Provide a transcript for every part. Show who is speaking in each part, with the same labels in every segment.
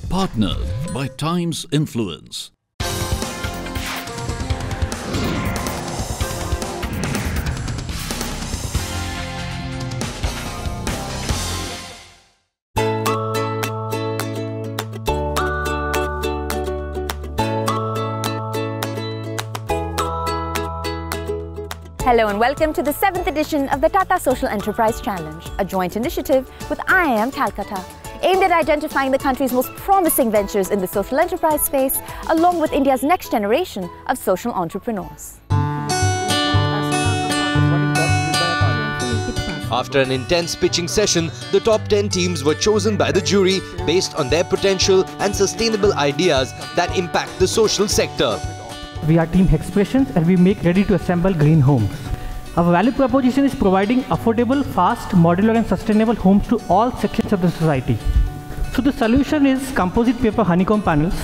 Speaker 1: Partnered by Times Influence.
Speaker 2: Hello and welcome to the 7th edition of the Tata Social Enterprise Challenge, a joint initiative with Calcutta, aimed at identifying the country's most promising ventures in the social enterprise space, along with India's next generation of social entrepreneurs.
Speaker 3: After an intense pitching session, the top 10 teams were chosen by the jury based on their potential and sustainable ideas that impact the social sector.
Speaker 4: We are Team Expressions and we make ready to assemble green homes. Our value proposition is providing affordable, fast, modular and sustainable homes to all sections of the society. So the solution is composite paper honeycomb panels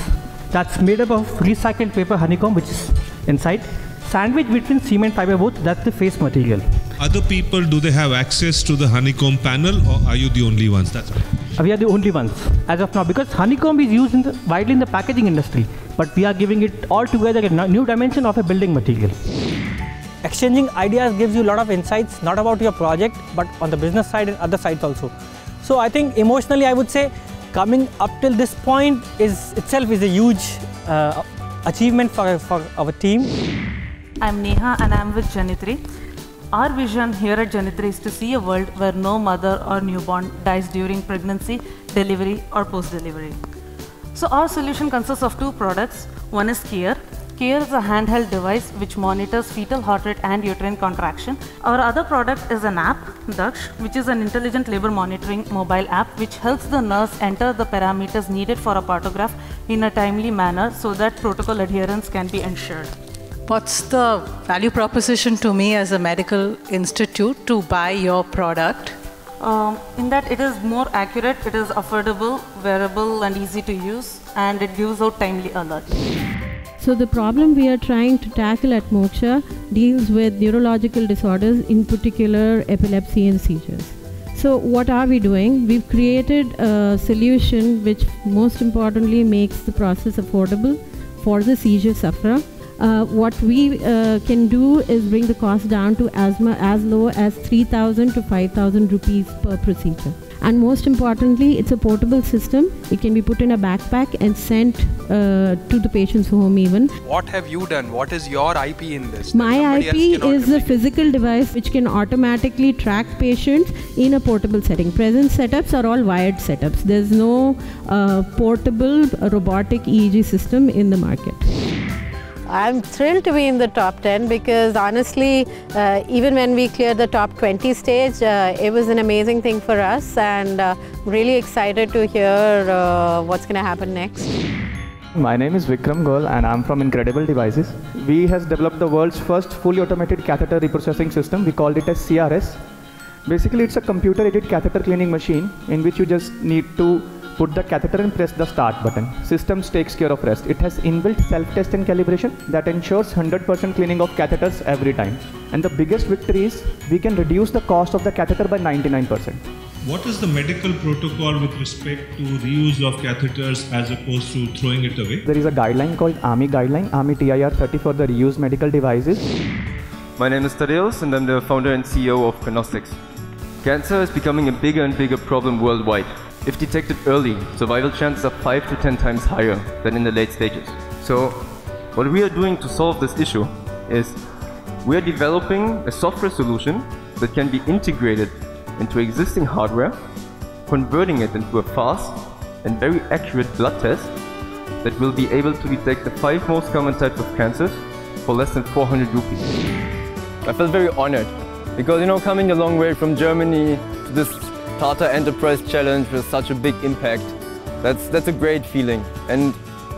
Speaker 4: that's made up of recycled paper honeycomb which is inside, sandwiched between cement fiber boards, that's the face material.
Speaker 5: Other people, do they have access to the honeycomb panel or are you the only ones? That's
Speaker 4: We are the only ones as of now because honeycomb is used widely in the packaging industry, but we are giving it all together in a new dimension of a building material. Exchanging ideas gives you a lot of insights, not about your project, but on the business side and other sides also. So I think emotionally, I would say coming up till this point itself is a huge achievement for our team.
Speaker 6: I'm Neha and I'm with Janitri. Our vision here at Janitri is to see a world where no mother or newborn dies during pregnancy, delivery or post-delivery. So our solution consists of two products. One is Care. Care is a handheld device which monitors fetal heart rate and uterine contraction. Our other product is an app, Daksh, which is an intelligent labor monitoring mobile app which helps the nurse enter the parameters needed for a partograph in a timely manner so that protocol adherence can be ensured.
Speaker 7: What's the value proposition to me as a medical institute to buy your product?
Speaker 6: In that it is more accurate, it is affordable, wearable and easy to use, and it gives out timely alerts.
Speaker 8: So the problem we are trying to tackle at Moksha deals with neurological disorders, in particular epilepsy and seizures. So what are we doing? We've created a solution which most importantly makes the process affordable for the seizure sufferer. What we can do is bring the cost down to as low as 3,000 to 5,000 rupees per procedure. And most importantly, it's a portable system. It can be put in a backpack and sent to the patient's home even.
Speaker 9: What have you done? What is your IP in this?
Speaker 8: My IP is a physical device which can automatically track patients in a portable setting. Present setups are all wired setups. There's no portable robotic EEG system in the market.
Speaker 10: I'm thrilled to be in the top 10 because honestly, even when we cleared the top 20 stage, it was an amazing thing for us and really excited to hear what's going to happen next.
Speaker 11: My name is Vikram Goel and I'm from Incredible Devices. We has developed the world's first fully automated catheter reprocessing system. We called it as CRS. Basically, it's a computer-aided catheter cleaning machine in which you just need to put the catheter and press the start button. Systems takes care of rest. It has inbuilt self-test and calibration that ensures 100% cleaning of catheters every time. And the biggest victory is we can reduce the cost of the catheter by 99%.
Speaker 5: What is the medical protocol with respect to reuse of catheters as opposed to throwing it away?
Speaker 11: There is a guideline called AMI guideline, AMI TIR 30 for the reused medical devices.
Speaker 12: My name is Tadeusz and I'm the founder and CEO of Prognostics. Cancer is becoming a bigger and bigger problem worldwide. If detected early, survival chances are 5 to 10 times higher than in the late stages. So, what we are doing to solve this issue is we are developing a software solution that can be integrated into existing hardware, converting it into a fast and very accurate blood test that will be able to detect the 5 most common types of cancers for less than 400 rupees.
Speaker 13: I felt very honored because, coming a long way from Germany to this Tata Enterprise Challenge with such a big impact. That's a great feeling. And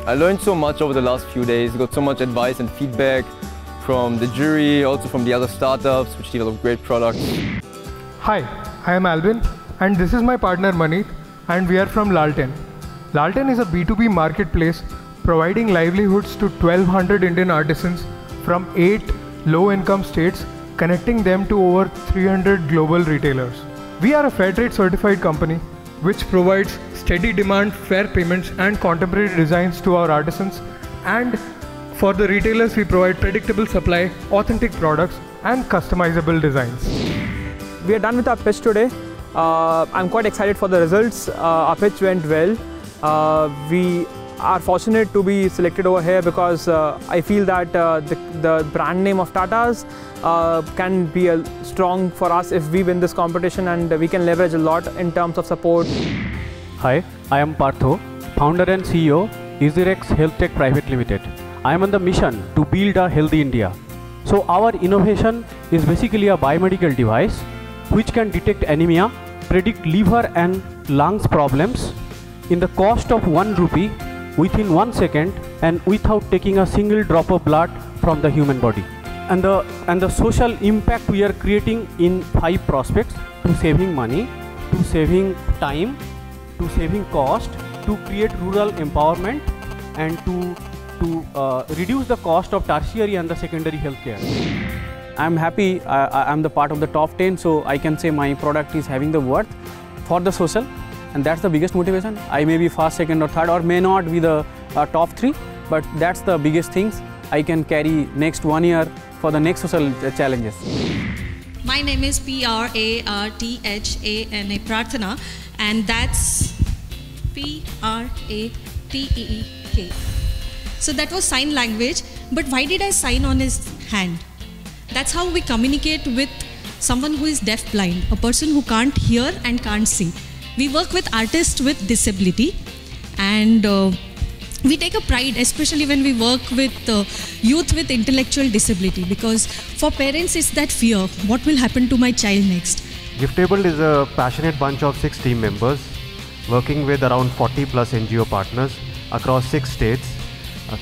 Speaker 13: I learned so much over the last few days, got so much advice and feedback from the jury, also from the other startups which develop great products.
Speaker 14: Hi, I am Alvin and this is my partner Manit and we are from Lalten. Lalten is a B2B marketplace providing livelihoods to 1200 Indian artisans from 8 low-income states, connecting them to over 300 global retailers. We are a Fairtrade certified company which provides steady demand, fair payments and contemporary designs to our artisans, and for the retailers we provide predictable supply, authentic products and customizable designs.
Speaker 15: We are done with our pitch today. I'm quite excited for the results. Our pitch went well. We are fortunate to be selected over here because I feel that the brand name of Tata's can be strong for us if we win this competition, and we can leverage a lot in terms of support.
Speaker 16: Hi, I am Partho, founder and CEO, EasyRex Health Tech Private Limited. I am on the mission to build a healthy India. So our innovation is basically a biomedical device which can detect anemia, predict liver and lungs problems in the cost of 1 rupee within 1 second and without taking a single drop of blood from the human body. And the social impact we are creating in 5 prospects: to saving money, to saving time, to saving cost, to create rural empowerment, and to reduce the cost of tertiary and the secondary healthcare. I'm happy I'm the part of the top 10, so I can say my product is having the worth for the social, and that's the biggest motivation. I may be first, second or third, or may not be the top 3, but that's the biggest things I can carry next 1 year for the next social challenges.
Speaker 17: My name is Prathana, Prathana, and that's Prateek. So that was sign language, but why did I sign on his hand? That's how we communicate with someone who is deaf-blind, a person who can't hear and can't see. We work with artists with disability, and we take a pride, especially when we work with youth with intellectual disability, because for parents it's that fear, what will happen to my child next?
Speaker 18: Giftable is a passionate bunch of 6 team members working with around 40 plus NGO partners across 6 states,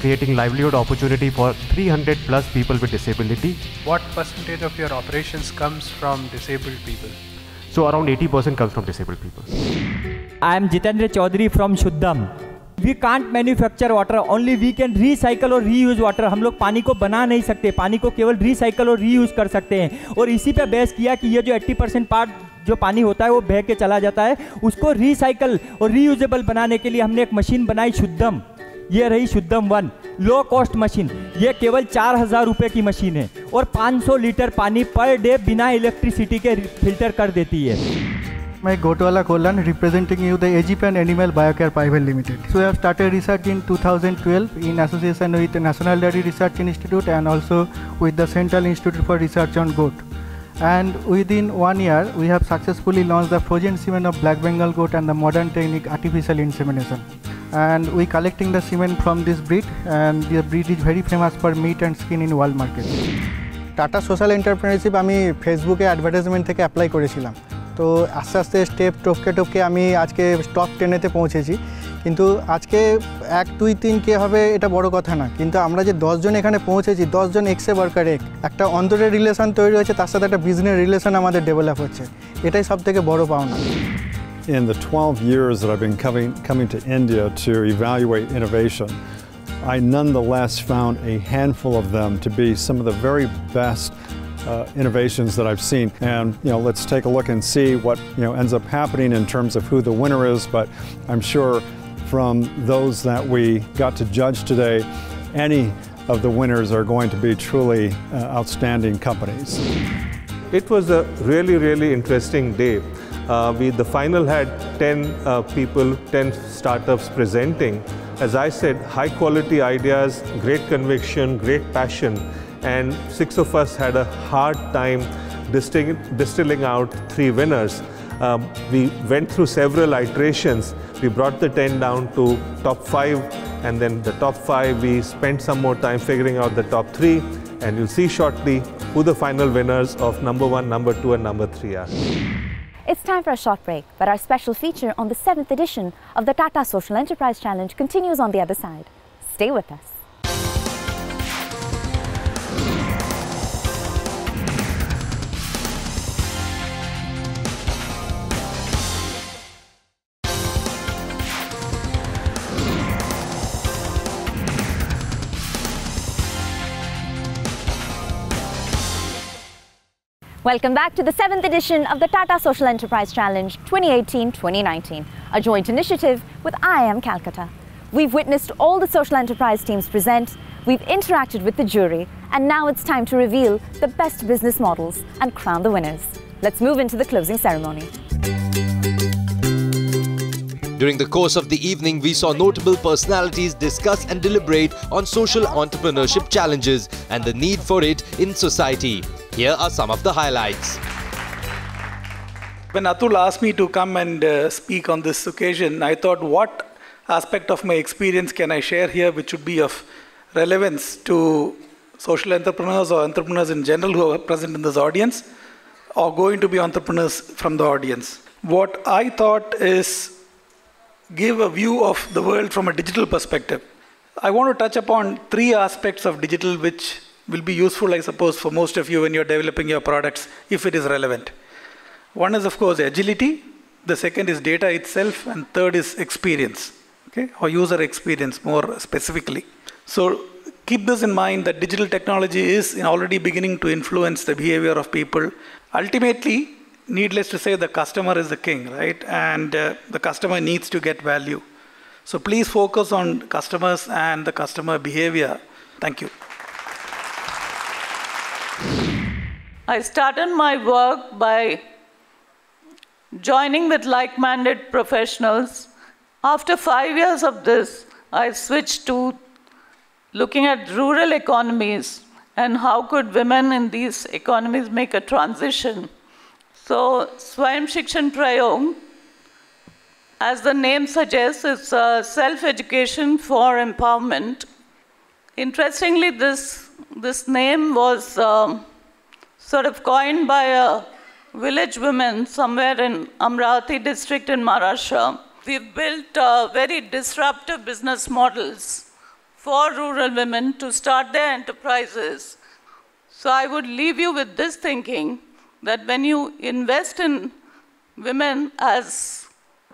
Speaker 18: creating livelihood opportunity for 300 plus people with disability.
Speaker 9: What percentage of your operations comes from disabled people?
Speaker 18: So around 80% comes from disabled people.
Speaker 19: I am Jitendra Chaudhary from Shuddham. We can't manufacture water, only we can recycle और reuse water. हम लोग पानी को बना नहीं सकते, पानी को केवल recycle और reuse कर सकते हैं. और इसी पे बेस किया कि ये जो 80% पार्ट जो पानी होता है वो बह के चला जाता है, उसको recycle और reusable बनाने के लिए हमने एक मशीन बनाई शुद्धम. ये रही शुद्धम 1 लो कॉस्ट मशीन. ये केवल 4000 रुपये की मशीन है और 500 लीटर पानी पर डे बिना इलेक्ट्रिसिटी के फिल्टर कर देती है.
Speaker 20: My Gotwala Kollan, representing you the Egyptian Animal Biocare Private Limited. So we have started research in 2012 in association with the National Dairy Research Institute and also with the Central Institute for Research on Goat. And within 1 year, we have successfully launched the frozen semen of Black Bengal goat and the modern technique artificial insemination. And we collecting the semen from this breed, and the breed is very famous for meat and skin in world market.
Speaker 21: Tata Social Entrepreneurship আমি ফেসবুকে advertisement থেকে apply করেছিলাম, তো আস্তে আস্তে step টপকে আমি আজকে টপ 10-তে পৌঁছেছি। কিন্তু আজকে 1, 2, 3 কে হবে এটা বড় কথা না, কিন্তু আমরা যে 10 জন এখানে পৌঁছেছি, 10 জন এক্সে ওয়ার্কার একটা অন্তরের রিলেশন তৈরি হয়েছে, তার সাথে একটা বিজনেস রিলেশন আমাদের ডেভেলপ হচ্ছে, এটাই সবথেকে বড় পাওনা।
Speaker 22: In the 12 years that I've been coming to India to evaluate innovation, I nonetheless found a handful of them to be some of the very best innovations that I've seen. And let's take a look and see what ends up happening in terms of who the winner is. But I'm sure from those that we got to judge today, any of the winners are going to be truly outstanding companies.
Speaker 23: It was a really, really interesting day. The final had 10 people, 10 startups presenting. As I said, high quality ideas, great conviction, great passion, and 6 of us had a hard time distilling out 3 winners. We went through several iterations. We brought the 10 down to top 5, and then the top 5 we spent some more time figuring out the top 3, and you'll see shortly who the final winners of number 1, number 2 and number 3 are.
Speaker 1: It's time for a short break, but our special feature on the 7th edition of the Tata Social Enterprise Challenge continues on the other side. Stay with us. Welcome back to the 7th edition of the Tata Social Enterprise Challenge 2018-2019, a joint initiative with IIM Calcutta. We've witnessed all the social enterprise teams present, we've interacted with the jury, and now it's time to reveal the best business models and crown the winners. Let's move into the closing ceremony.
Speaker 2: During the course of the evening, we saw notable personalities discuss and deliberate on social entrepreneurship challenges and the need for it in society. Here are some of the highlights.
Speaker 3: When Atul asked me to come and speak on this occasion, I thought, what aspect of my experience can I share here which would be of relevance to social entrepreneurs or entrepreneurs in general who are present in this audience, or going to be entrepreneurs from the audience. What I thought is give a view of the world from a digital perspective. I want to touch upon 3 aspects of digital which will be useful, I suppose, for most of you when you're developing your products, if it is relevant. One is, of course, agility. The second is data itself. And third is experience, okay, or user experience more specifically. So keep this in mind that digital technology is already beginning to influence the behavior of people. Ultimately, needless to say, the customer is the king, right? And the customer needs to get value. So please focus on customers and the customer behavior. Thank you.
Speaker 24: I started my work by joining with like-minded professionals. After 5 years of this, I switched to looking at rural economies and how could women in these economies make a transition. So, Swayam Shikshan Prayog, as the name suggests, is self-education for empowerment. Interestingly, this name was sort of coined by a village woman somewhere in Amravati district in Maharashtra. We've built very disruptive business models for rural women to start their enterprises. So I would leave you with this thinking, that when you invest in women as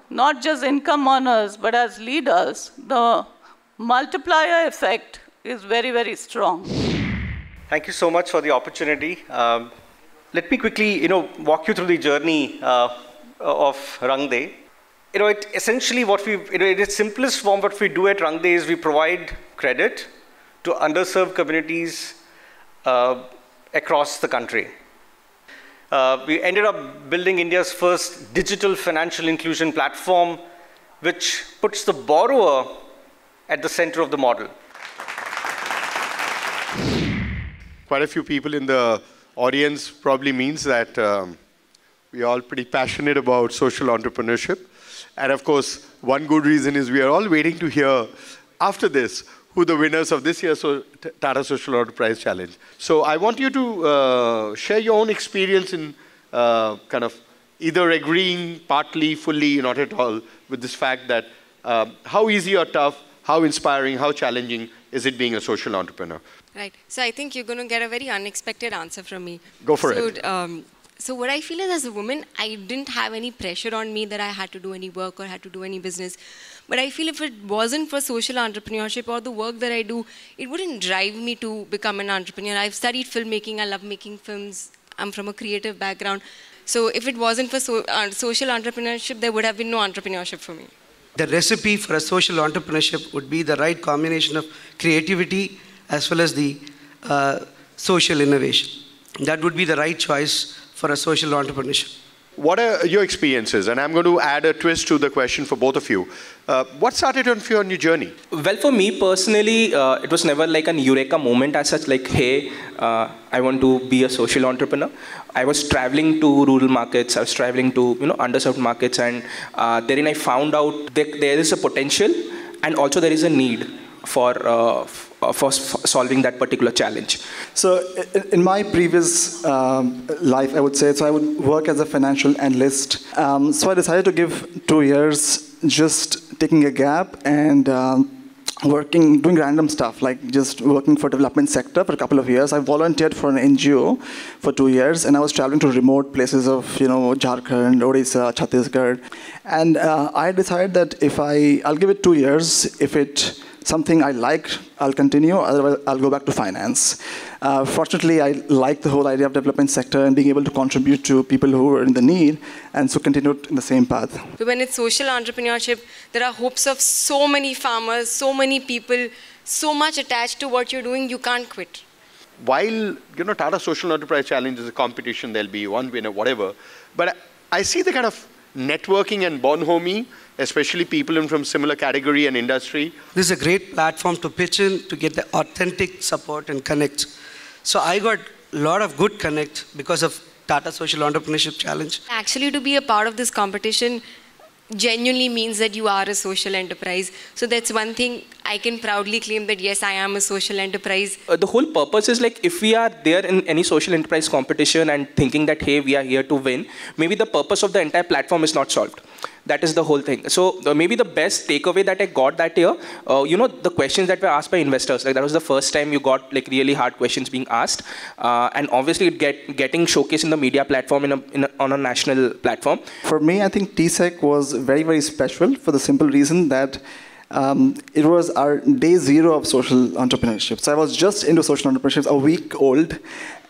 Speaker 24: not just income earners, but as leaders, the multiplier effect is very, very strong.
Speaker 25: Thank you so much for the opportunity. Let me quickly, walk you through the journey of Rang De. It essentially what we, in its simplest form, what we do at Rang De is we provide credit to underserved communities across the country. We ended up building India's first digital financial inclusion platform, which puts the borrower at the center of the model.
Speaker 26: Quite a few people in the audience probably means that we're all pretty passionate about social entrepreneurship. And of course, one good reason is we are all waiting to hear after this who the winners of this year's Tata Social Enterprise Challenge. So I want you to share your own experience in kind of either agreeing partly, fully, not at all, with this fact that how easy or tough, how inspiring, how challenging is it being a social entrepreneur?
Speaker 27: Right. So I think you're going to get a very unexpected answer from me.
Speaker 26: Go for it.
Speaker 27: So what I feel is, as a woman, I didn't have any pressure on me that I had to do any work or had to do any business. But I feel if it wasn't for social entrepreneurship or the work that I do, it wouldn't drive me to become an entrepreneur. I've studied filmmaking. I love making films. I'm from a creative background. So if it wasn't for social entrepreneurship, there would have been no entrepreneurship for me.
Speaker 28: The recipe for a social entrepreneurship would be the right combination of creativity as well as the social innovation. That would be the right choice for a social entrepreneurship.
Speaker 26: What are your experiences? And I'm going to add a twist to the question for both of you. What started on your journey?
Speaker 29: Well, for me personally, it was never like an eureka moment as such, like, hey, I want to be a social entrepreneur. I was traveling to rural markets, I was traveling to underserved markets, and therein I found out that there is a potential and also there is a need for solving that particular challenge?
Speaker 4: So in my previous life, I would say, so I would work as a financial analyst. So I decided to give 2 years just taking a gap and doing random stuff, like just working for development sector for a couple of years. I volunteered for an NGO for 2 years, and I was traveling to remote places of, Jharkhand, Odisha, Chhattisgarh. And I decided that I'll give it 2 years. If it's something I like, I'll continue, otherwise I'll go back to finance. Fortunately, I like the whole idea of development sector and being able to contribute to people who are in the need, and so continued in the same path.
Speaker 27: When it's social entrepreneurship, there are hopes of so many farmers, so many people, so much attached to what you're doing, you can't quit.
Speaker 26: While, Tata Social Enterprise Challenge is a competition, there'll be one winner, whatever. But I see the kind of networking and bonhomie, especially people in from similar category and industry.
Speaker 28: This is a great platform to pitch in, to get the authentic support and connect. So I got a lot of good connect because of Tata Social Entrepreneurship Challenge.
Speaker 27: Actually, to be a part of this competition genuinely means that you are a social enterprise. So that's one thing I can proudly claim, that yes, I am a social enterprise.
Speaker 29: The whole purpose is like, if we are there in any social enterprise competition and thinking that, hey, we are here to win, maybe the purpose of the entire platform is not solved. That is the whole thing. So maybe the best takeaway that I got that year, the questions that were asked by investors, like that was the first time you got like really hard questions being asked, and obviously getting showcased in the media platform on a national platform.
Speaker 4: For me, I think TSEC was very, very special for the simple reason that it was our day 0 of social entrepreneurship. So I was just into social entrepreneurship, a week old,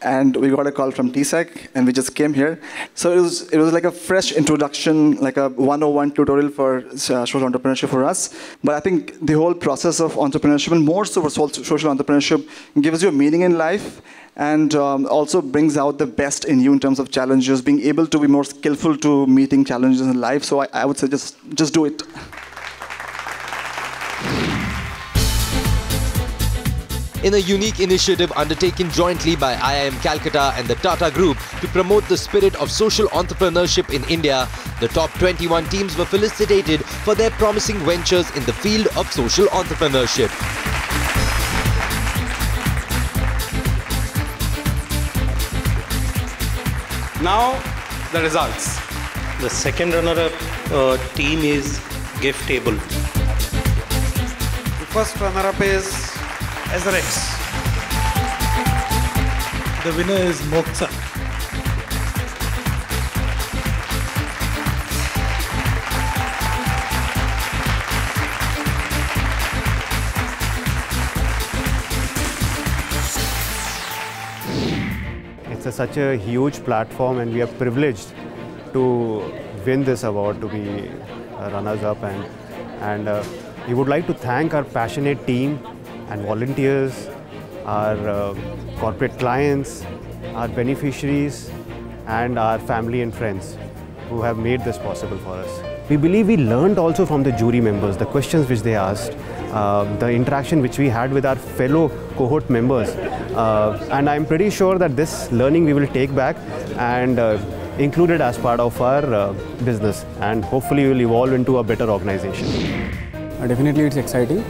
Speaker 4: and we got a call from TSEC, and we just came here. So it was like a fresh introduction, like a 101 tutorial for social entrepreneurship for us. But I think the whole process of entrepreneurship, and more so for social entrepreneurship, gives you a meaning in life, and also brings out the best in you in terms of challenges, being able to be more skillful to meeting challenges in life. So I would say just do it.
Speaker 2: In a unique initiative undertaken jointly by IIM Calcutta and the Tata Group to promote the spirit of social entrepreneurship in India, the top 21 teams were felicitated for their promising ventures in the field of social entrepreneurship.
Speaker 5: Now, the results.
Speaker 6: The second runner-up team is Gift Table.
Speaker 5: The first runner-up is Episode-2.
Speaker 3: The winner is Moksha.
Speaker 18: It's such a huge platform, and we are privileged to win this award, to be runners-up, and we would like to thank our passionate team and volunteers, our corporate clients, our beneficiaries, and our family and friends who have made this possible for us. We believe we learned also from the jury members, the questions which they asked, the interaction which we had with our fellow cohort members, and I'm pretty sure that this learning we will take back and include it as part of our business, and hopefully will evolve into a better organization.
Speaker 7: Definitely it's exciting.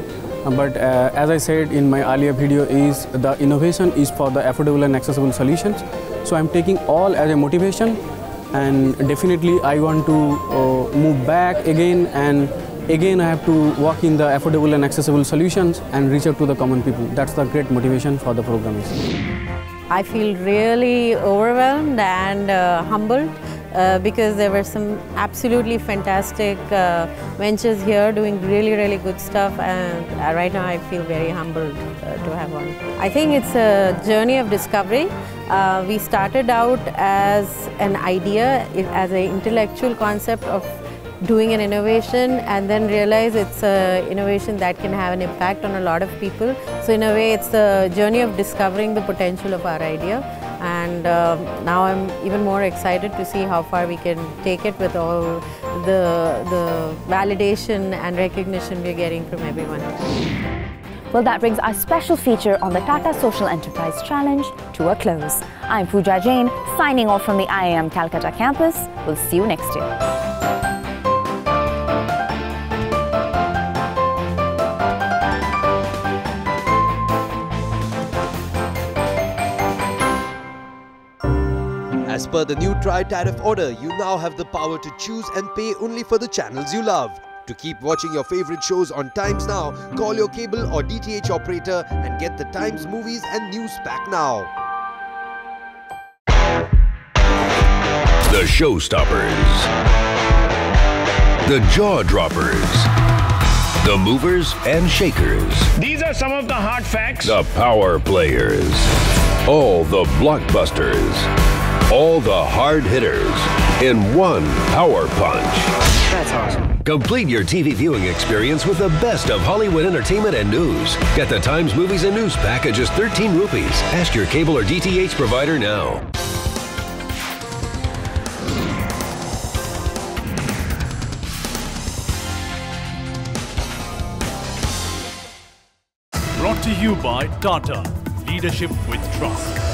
Speaker 7: But as I said in my earlier video, is the innovation is for the affordable and accessible solutions. So I'm taking all as a motivation, and definitely I want to move back again, and again I have to work in the affordable and accessible solutions and reach out to the common people. That's the great motivation for the program.
Speaker 8: I feel really overwhelmed and humbled. Because there were some absolutely fantastic ventures here doing really, really good stuff, and right now I feel very humbled to have one. I think it's a journey of discovery. We started out as an idea, as an intellectual concept of doing an innovation, and then realize it's an innovation that can have an impact on a lot of people. So in a way, it's the journey of discovering the potential of our idea. And now I'm even more excited to see how far we can take it with all the validation and recognition we're getting from everyone.
Speaker 1: Well, that brings our special feature on the Tata Social Enterprise Challenge to a close. I'm Pooja Jain, signing off from the IIM Calcutta campus. We'll see you next year.
Speaker 2: As per the new tri-tariff order, you now have the power to choose and pay only for the channels you love. To keep watching your favorite shows on Times Now, call your cable or DTH operator and get the Times movies and news pack now.
Speaker 9: The showstoppers, the jaw droppers, the movers and shakers.
Speaker 10: These are some of the hard facts.
Speaker 9: The power players, all the blockbusters, all the hard hitters in one power punch.
Speaker 10: That's awesome.
Speaker 9: Complete your TV viewing experience with the best of Hollywood entertainment and news. Get the Times movies and news pack at just 13 rupees. Ask your cable or DTH provider now.
Speaker 10: Brought to you by Tata. Leadership with trust.